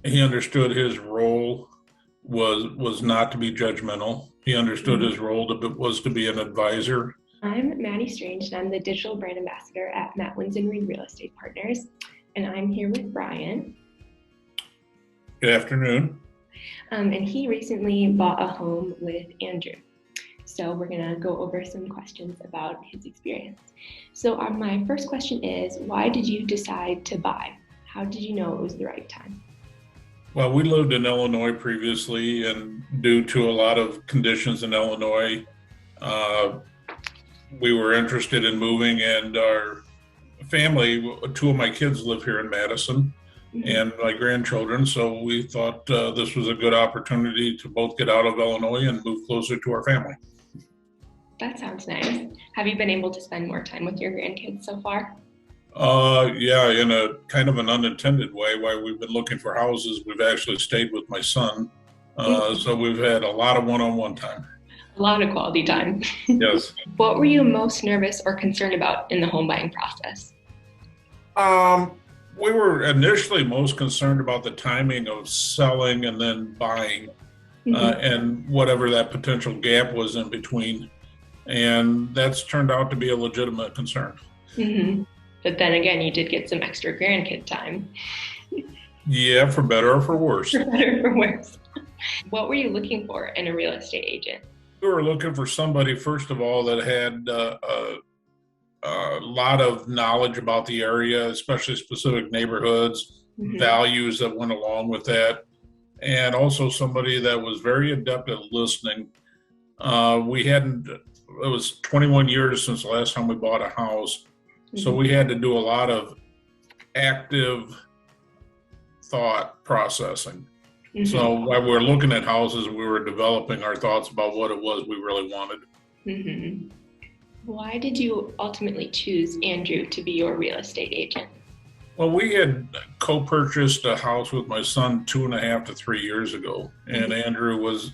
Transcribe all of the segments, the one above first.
He understood his role was not to be judgmental. He understood Mhm. his role was to be an advisor. I'm Maddie Strange, and I'm the digital brand ambassador at Winzenried Real Estate Partners. And I'm here with Brian. Good afternoon. And he recently bought a home with Andrew. So we're going to go over some questions about his experience. So my first question is, why did you decide to buy? How did you know it was the right time? Well, we lived in Illinois previously, and due to a lot of conditions in Illinois, uh, we were interested in moving, and our family, two of my kids live here in Madison, Mhm. and my grandchildren. So we thought this was a good opportunity to both get out of Illinois and move closer to our family. That sounds nice. Have you been able to spend more time with your grandkids so far? Yeah, in a kind of an unintended way, while we've been looking for houses, we've actually stayed with my son. Mhm. So we've had a lot of one-on-one time. A lot of quality time. Yes. What were you most nervous or concerned about in the home buying process? We were initially most concerned about the timing of selling and then buying, Mhm. and whatever that potential gap was in between. And that's turned out to be a legitimate concern. Mhm. But then again, you did get some extra grandkid time, Yeah, for better or for for worse. better or for worse. What were you looking for in a real estate agent? We were looking for somebody, first of all, that had a lot of knowledge about the area, especially specific neighborhoods, Mhm. values that went along with that, and also somebody that was very adept at listening. We hadn't, it was 21 years since the last time we bought a house. So Mhm. we had to do a lot of active thought processing. So Mhm. while we were looking at houses, we were developing our thoughts about what it was we really wanted. Mhm. Why did you ultimately choose Andrew to be your real estate agent? Well, we had co-purchased a house with my son 2.5 to 3 years ago, and Mhm. Andrew was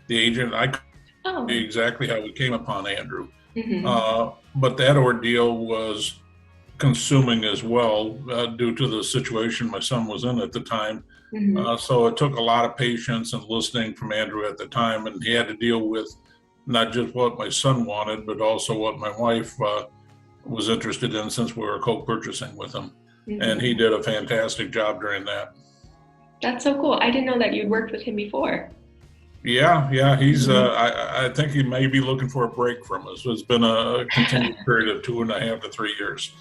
the agent. I couldn't tell you Oh. exactly how we came upon Andrew, Mhm. but that ordeal was consuming as well, due to the situation my son was in at the time. Mhm. So it took a lot of patience and listening from Andrew at the time, and he had to deal with not just what my son wanted, but also what my wife was interested in, since we were co-purchasing with him. And he Mhm. did a fantastic job during that. That's so cool. I didn't know that you'd worked with him before. Yeah, yeah, he's. Mhm. I think he may be looking for a break from us. It's been a continued period of 2.5 to 3 years.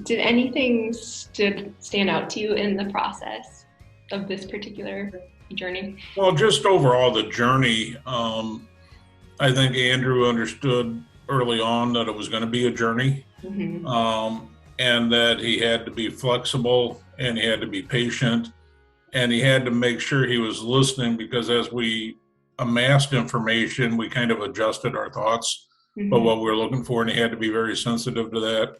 Did anything stand out to you in the process of this particular journey? Well, just overall the journey. I think Andrew understood early on that it was going to be a journey, Mm-hmm. and that he had to be flexible and he had to be patient and he had to make sure he was listening, because as we amassed information, we kind of adjusted our thoughts but Mm-hmm. what we were looking for, and he had to be very sensitive to that.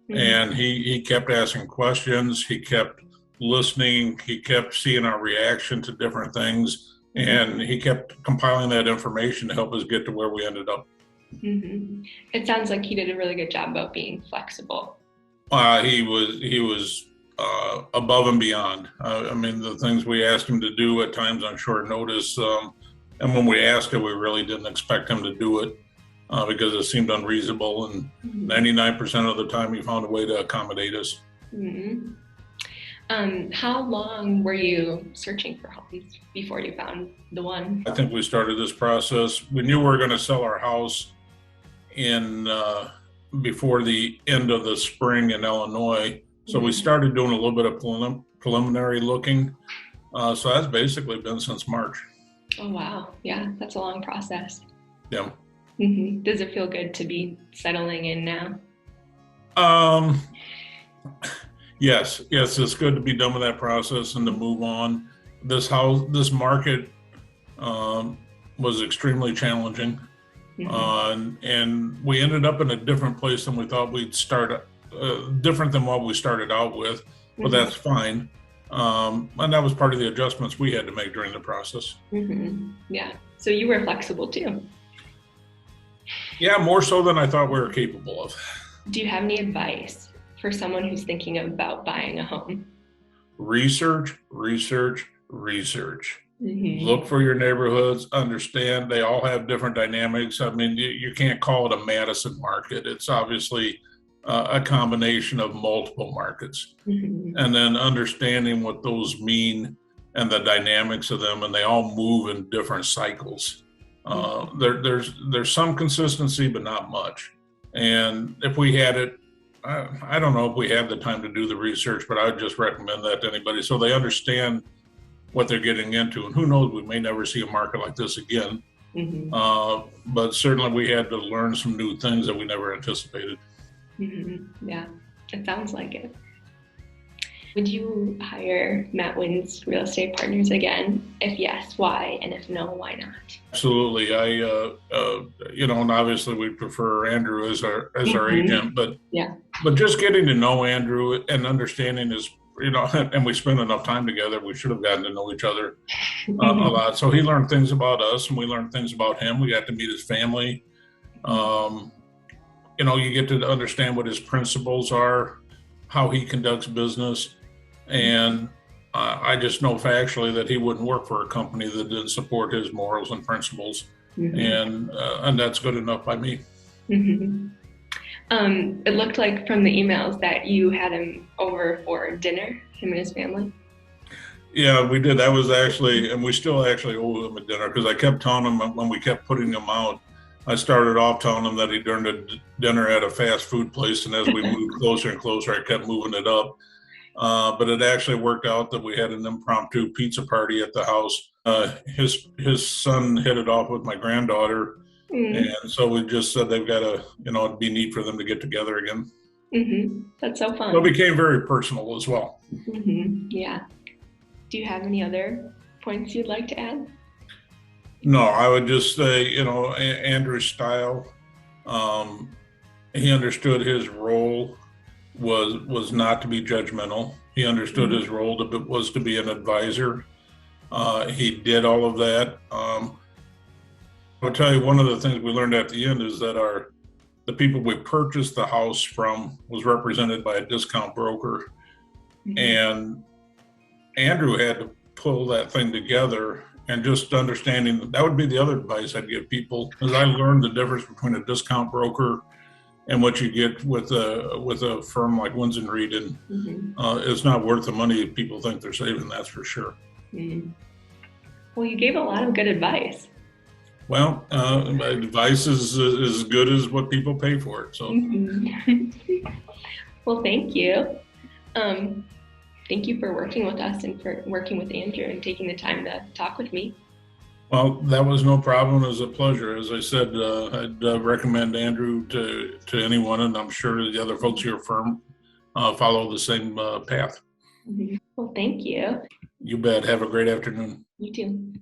Mm-hmm. And he kept asking questions, he kept listening, he kept seeing our reaction to different things, Mm-hmm. and he kept compiling that information to help us get to where we ended up. Mm-hmm. It sounds like he did a really good job about being flexible. He was above and beyond. I mean, the things we asked him to do at times on short notice, and when we asked it, we really didn't expect him to do it, because it seemed unreasonable. And Mm-hmm. 99% of the time, he found a way to accommodate us. Mm-hmm. How long were you searching for homes before you found the one? I think we started this process. We knew we were going to sell our house in before the end of the spring in Illinois, so we Mm-hmm. started doing a little bit of preliminary looking. So that's basically been since March. Oh, wow. Yeah, that's a long process. Yeah. Mm-hmm. Does it feel good to be settling in now? Um, yes, yes, it's good to be done with that process and to move on. This market, um, was extremely challenging, Mm-hmm. and we ended up in a different place than we thought we'd start, different than what we started out with, but Mm-hmm. that's fine. And that was part of the adjustments we had to make during the process. Mm-hmm. Yeah. So you were flexible too. Yeah, more so than I thought we were capable of. Do you have any advice for someone who's thinking about buying a home? research, research, research. Mm-hmm. Look for your neighborhoods, understand they all have different dynamics. I mean, you can't call it a Madison market. It's obviously a combination of multiple markets. Mm-hmm. And then understanding what those mean and the dynamics of them, and they all move in different cycles. There's some consistency, but not much. And if we had it, I don't know if we have the time to do the research, but I would just recommend that to anybody so they understand what they're getting into. And who knows, we may never see a market like this again. Mm-hmm. But certainly we had to learn some new things that we never anticipated. Mm-hmm. Yeah, it sounds like it. Would you hire Matt Wynn's real estate partners again? If yes, why? And if no, why not? Absolutely. And obviously we prefer Andrew as our Mm-hmm. agent, but Yeah. just getting to know Andrew and understanding his, and we spent enough time together, we should have gotten to know each other a lot. So he learned things about us and we learned things about him. We got to meet his family. You get to understand what his principles are, how he conducts business. And I just know factually that he wouldn't work for a company that didn't support his morals and principles. Mm-hmm. And that's good enough by me. Mm-hmm. It looked like from the emails that you had him over for dinner, him and his family. Yeah, we did. That was actually, and we still actually owe him a dinner because I kept telling him when we kept putting him out, I started off telling him that he'd earned a dinner at a fast food place. And as we moved closer and closer, I kept moving it up. But it actually worked out that we had an impromptu pizza party at the house. His son hit it off with my granddaughter. Mm. And so we just said they've got to, it'd be neat for them to get together again. Mm-hmm. That's so fun. So it became very personal as well. Mm-hmm. Yeah. Do you have any other points you'd like to add? No, I would just say, Andrew's style, he understood his role was not to be judgmental. He understood his role was to be an advisor. He did all of that. I'll tell you, one of the things we learned at the end is that the people we purchased the house from was represented by a discount broker. Mm-hmm. And Andrew had to pull that thing together, and just understanding that would be the other advice I'd give people, because I learned the difference between a discount broker and what you get with a firm like Winzenried, and it's not worth the money people think they're saving, that's for sure. Mm-hmm. Well, you gave a lot of good advice. Well, advice is as good as what people pay for it. So, well, thank you. Thank you for working with us and for working with Andrew and taking the time to talk with me. Well, that was no problem. It was a pleasure. As I said, I'd recommend Andrew to anyone, and I'm sure the other folks at your firm follow the same path. Well, thank you. You bet. Have a great afternoon. You too.